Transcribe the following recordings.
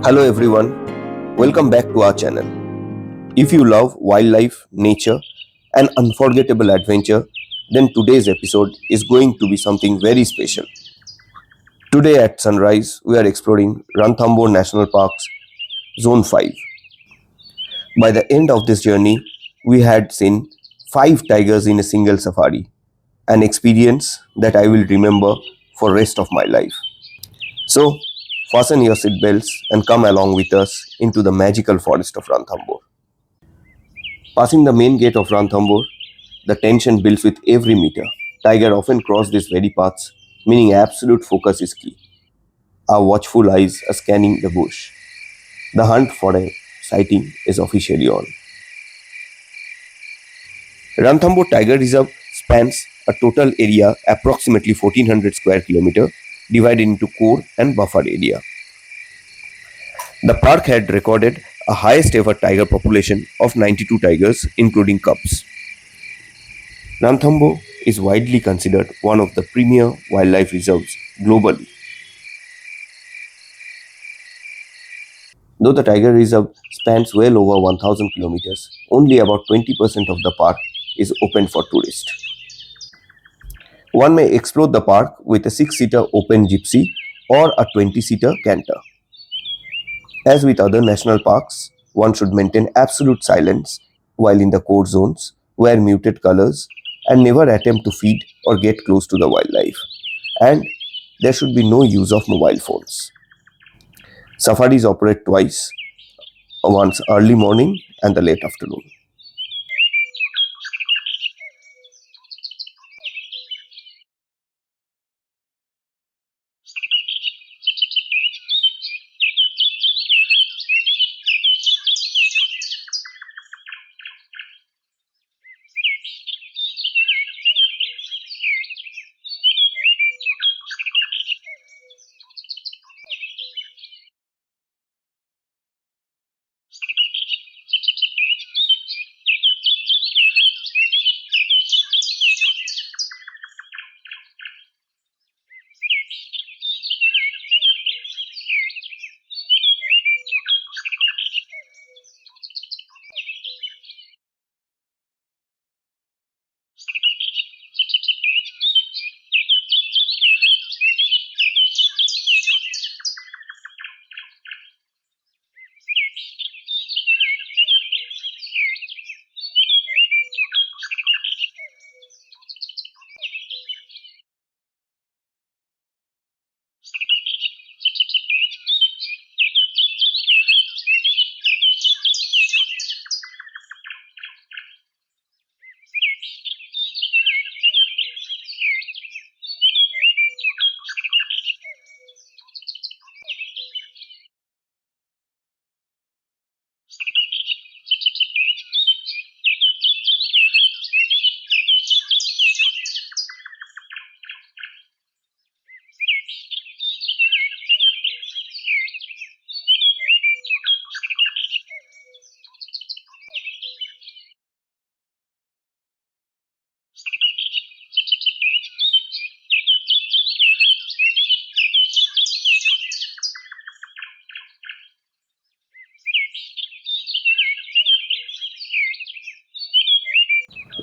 Hello everyone, welcome back to our channel. If you love wildlife, nature, and unforgettable adventure, then today's episode is going to be something very special. Today at sunrise, we are exploring Ranthambore National Park's Zone 5. By the end of this journey, we had seen 5 tigers in a single safari, an experience that I will remember for rest of my life. So, fasten your seatbelts and come along with us into the magical forest of Ranthambore. Passing the main gate of Ranthambore, the tension builds with every meter. Tiger often cross these very paths, meaning absolute focus is key. Our watchful eyes are scanning the bush. The hunt for a sighting is officially on. Ranthambore Tiger Reserve spans a total area approximately 1400 square kilometer divided into core and buffer area. The park had recorded a highest ever tiger population of 92 tigers including cubs. Ranthambore is widely considered one of the premier wildlife reserves globally. Though the tiger reserve spans well over 1000 kilometers, only about 20% of the park is open for tourists. One may explore the park with a 6-seater open gypsy or a 20-seater canter. As with other national parks, one should maintain absolute silence while in the core zones, wear muted colors, and never attempt to feed or get close to the wildlife. And there should be no use of mobile phones. Safaris operate twice, once early morning and the late afternoon.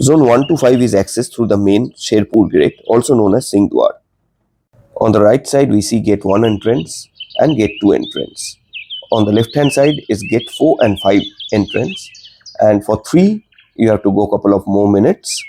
Zone 1 to 5 is accessed through the main Sherpur Gate, also known as Singhdwar. On the right side, we see Gate 1 entrance and Gate 2 entrance. On the left hand side is Gate 4 and 5 entrance. And for 3, you have to go a couple of more minutes.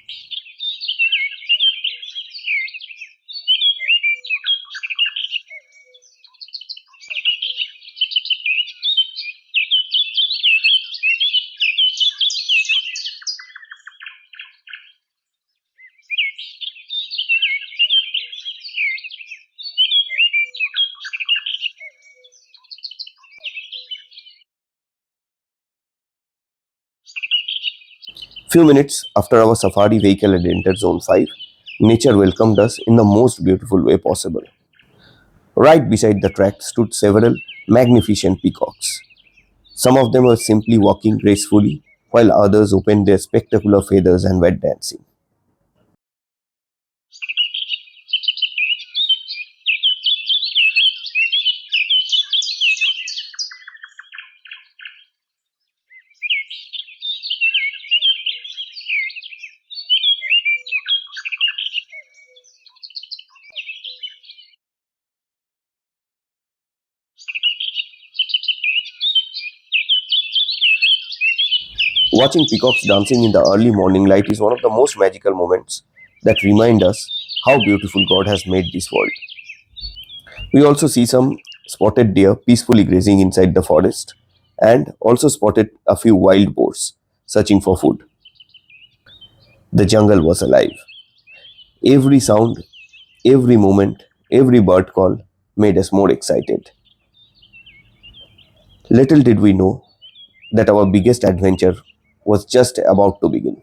Few minutes after our safari vehicle had entered Zone 5, nature welcomed us in the most beautiful way possible. Right beside the track stood several magnificent peacocks. Some of them were simply walking gracefully, while others opened their spectacular feathers and were dancing. Watching peacocks dancing in the early morning light is one of the most magical moments that remind us how beautiful God has made this world. We also see some spotted deer peacefully grazing inside the forest and also spotted a few wild boars searching for food. The jungle was alive. Every sound, every moment, every bird call made us more excited. Little did we know that our biggest adventure was just about to begin.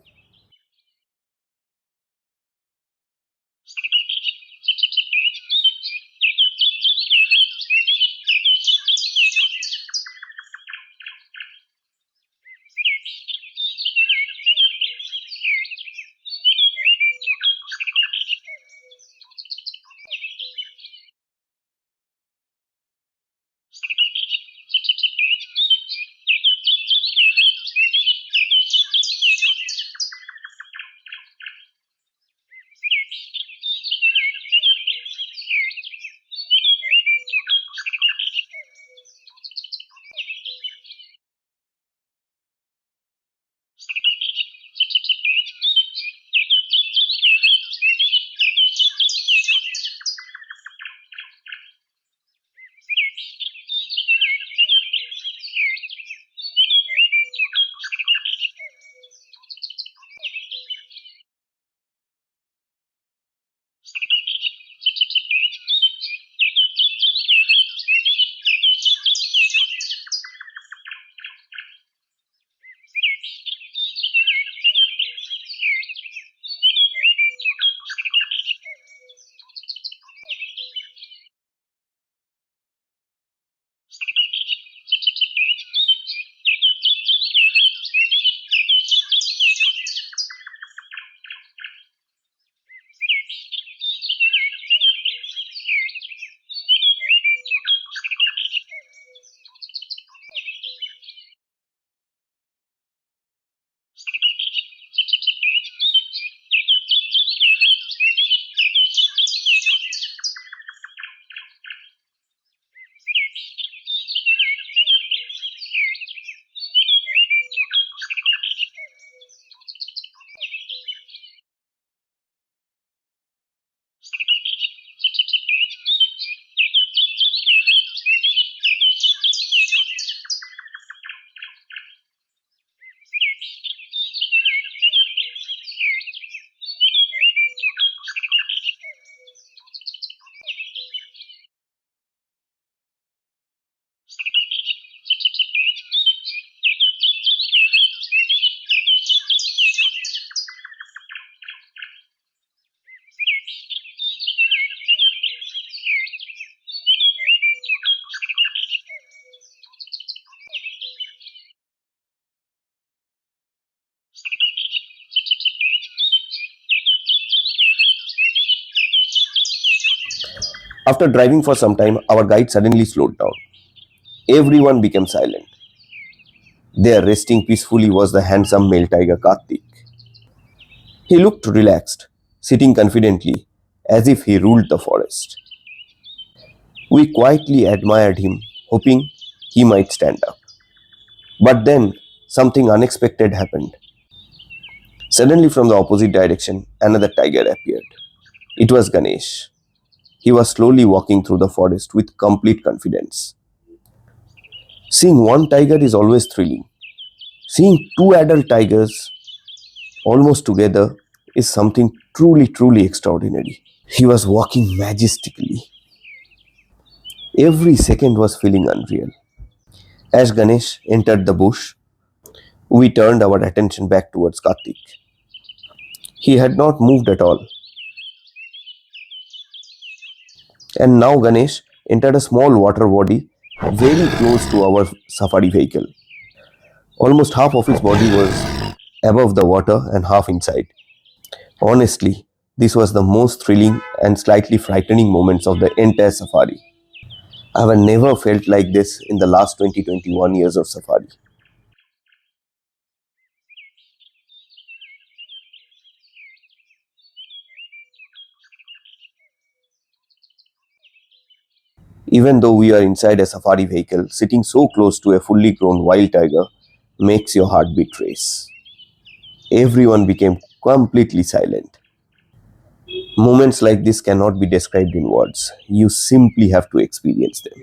After driving for some time, our guide suddenly slowed down. Everyone became silent. There, resting peacefully, was the handsome male tiger Karthik. He looked relaxed, sitting confidently, as if he ruled the forest. We quietly admired him, hoping he might stand up. But then, something unexpected happened. Suddenly, from the opposite direction, another tiger appeared. It was Ganesh. He was slowly walking through the forest with complete confidence. Seeing one tiger is always thrilling. Seeing two adult tigers almost together is something truly, truly extraordinary. He was walking majestically. Every second was feeling unreal. As Ganesh entered the bush, we turned our attention back towards Karthik. He had not moved at all. And now Ganesh entered a small water body very close to our safari vehicle. Almost half of his body was above the water and half inside. Honestly, this was the most thrilling and slightly frightening moments of the entire safari. I have never felt like this in the last 20-21 years of safari. Even though we are inside a safari vehicle, sitting so close to a fully grown wild tiger, makes your heartbeat race. Everyone became completely silent. Moments like this cannot be described in words. You simply have to experience them.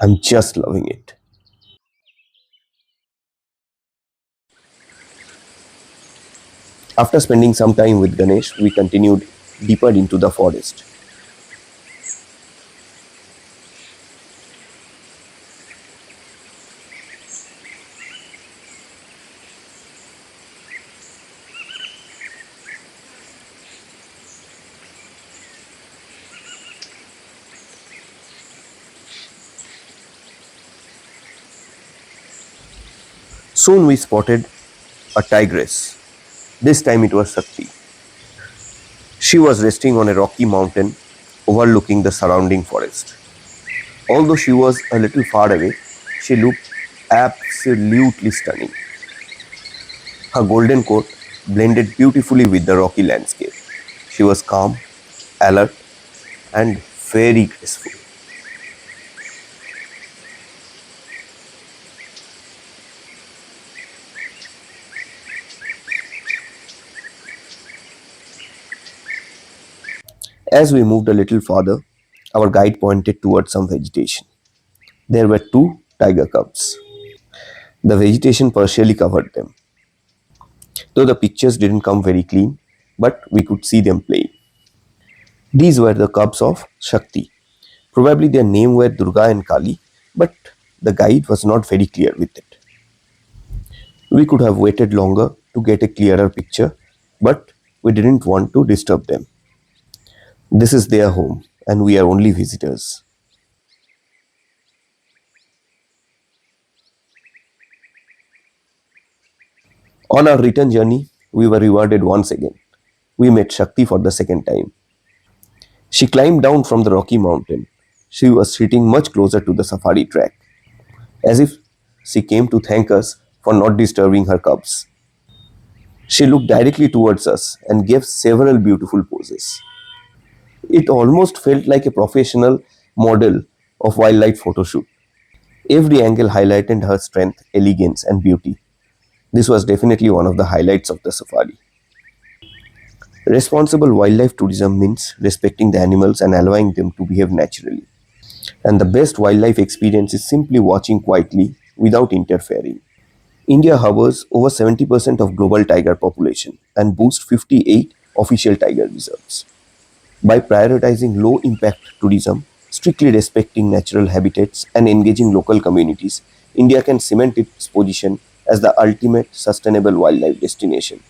I'm just loving it. After spending some time with Ganesh, we continued deeper into the forest. Soon we spotted a tigress. This time it was Shakti. She was resting on a rocky mountain overlooking the surrounding forest. Although she was a little far away, she looked absolutely stunning. Her golden coat blended beautifully with the rocky landscape. She was calm, alert, and very graceful. As we moved a little farther, our guide pointed towards some vegetation. There were two tiger cubs. The vegetation partially covered them, though the pictures didn't come very clean, but we could see them playing. These were the cubs of Shakti. Probably their name were Durga and Kali, but the guide was not very clear with it. We could have waited longer to get a clearer picture, but we didn't want to disturb them. This is their home, and we are only visitors. On our return journey, we were rewarded once again. We met Shakti for the second time. She climbed down from the rocky mountain. She was sitting much closer to the safari track, as if she came to thank us for not disturbing her cubs. She looked directly towards us and gave several beautiful poses. It almost felt like a professional model of wildlife photo shoot. Every angle highlighted her strength, elegance, and beauty. This was definitely one of the highlights of the safari. Responsible wildlife tourism means respecting the animals and allowing them to behave naturally. And the best wildlife experience is simply watching quietly without interfering. India harbors over 70% of global tiger population and boasts 58 official tiger reserves. By prioritizing low impact tourism, strictly respecting natural habitats, and engaging local communities, India can cement its position as the ultimate sustainable wildlife destination,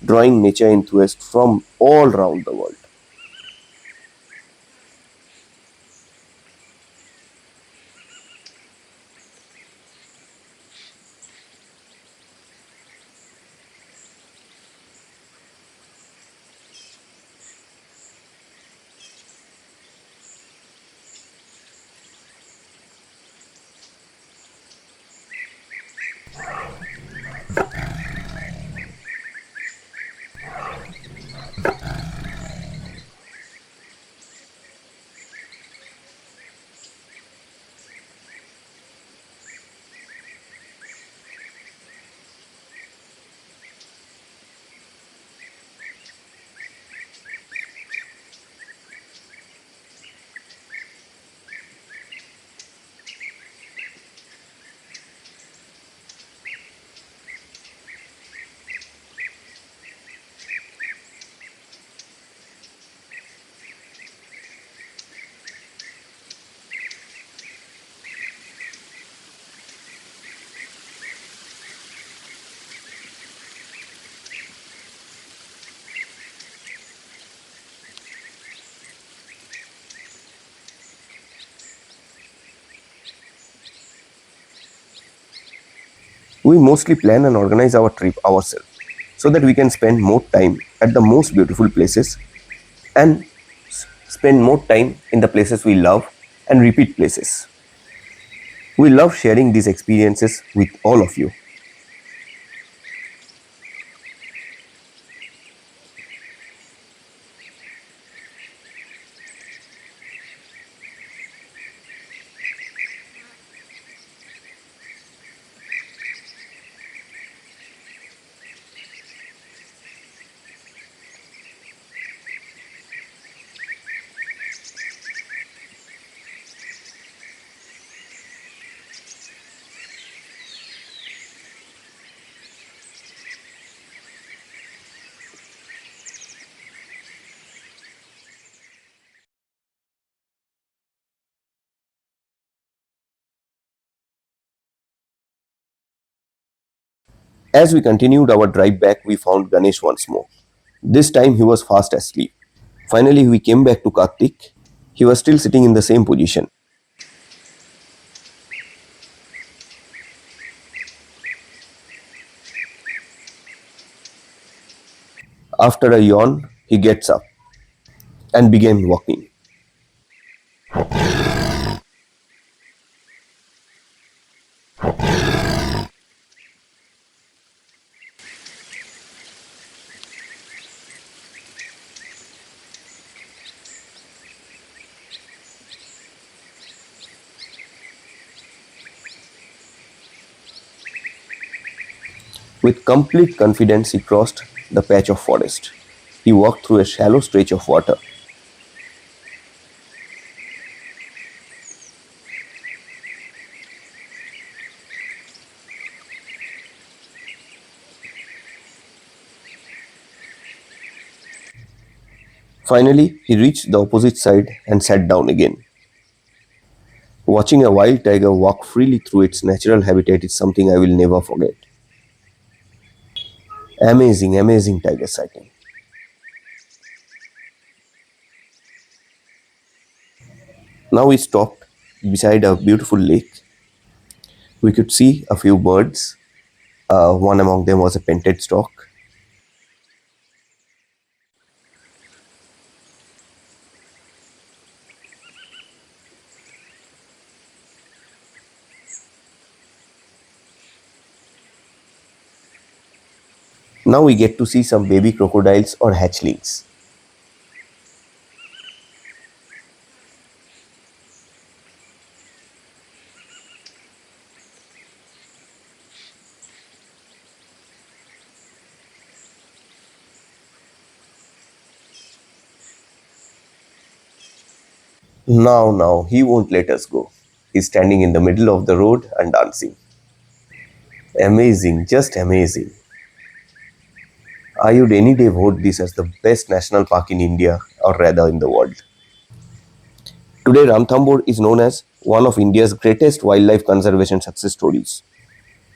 drawing nature enthusiasts from all around the world. We mostly plan and organize our trip ourselves so that we can spend more time at the most beautiful places and spend more time in the places we love and repeat places. We love sharing these experiences with all of you. As we continued our drive back, we found Ganesh once more. This time he was fast asleep. Finally, we came back to Kartik. He was still sitting in the same position. After a yawn, he gets up and began walking. With complete confidence, he crossed the patch of forest. He walked through a shallow stretch of water. Finally, he reached the opposite side and sat down again. Watching a wild tiger walk freely through its natural habitat is something I will never forget. Amazing, amazing tiger sighting. Now we stopped beside a beautiful lake. We could see a few birds. One among them was a painted stork. Now we get to see some baby crocodiles or hatchlings. Now, he won't let us go. He's standing in the middle of the road and dancing. Amazing, just amazing. I would any day vote this as the best national park in India, or rather in the world. Today, Ranthambore is known as one of India's greatest wildlife conservation success stories.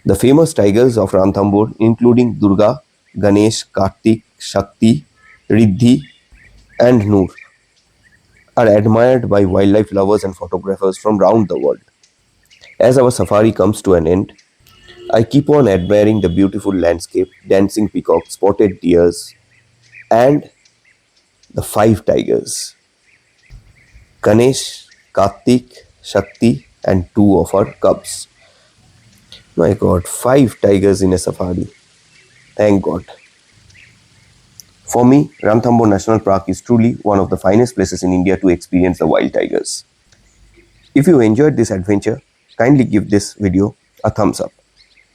The famous tigers of Ranthambore, including Durga, Ganesh, Kartik, Shakti, Riddhi, and Noor, are admired by wildlife lovers and photographers from around the world. As our safari comes to an end, I keep on admiring the beautiful landscape, dancing peacocks, spotted deers, and the five tigers Ganesh, Kartik, Shakti, and two of our cubs. My god, five tigers in a safari. Thank god. For me, Ranthambore National Park is truly one of the finest places in India to experience the wild tigers. If you enjoyed this adventure, kindly give this video a thumbs up.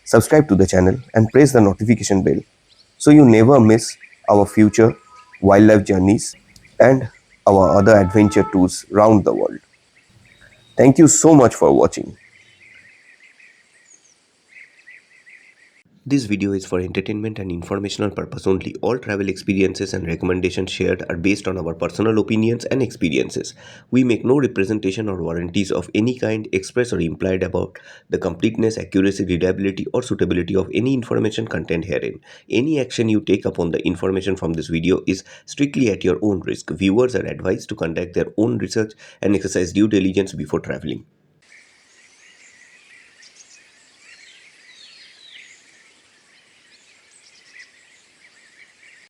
Subscribe to the channel and press the notification bell so you never miss our future wildlife journeys and our other adventure tours around the world. Thank you so much for watching. This video is for entertainment and informational purpose only. All travel experiences and recommendations shared are based on our personal opinions and experiences. We make no representation or warranties of any kind express or implied about the completeness, accuracy, reliability or suitability of any information contained herein. Any action you take upon the information from this video is strictly at your own risk. Viewers are advised to conduct their own research and exercise due diligence before traveling.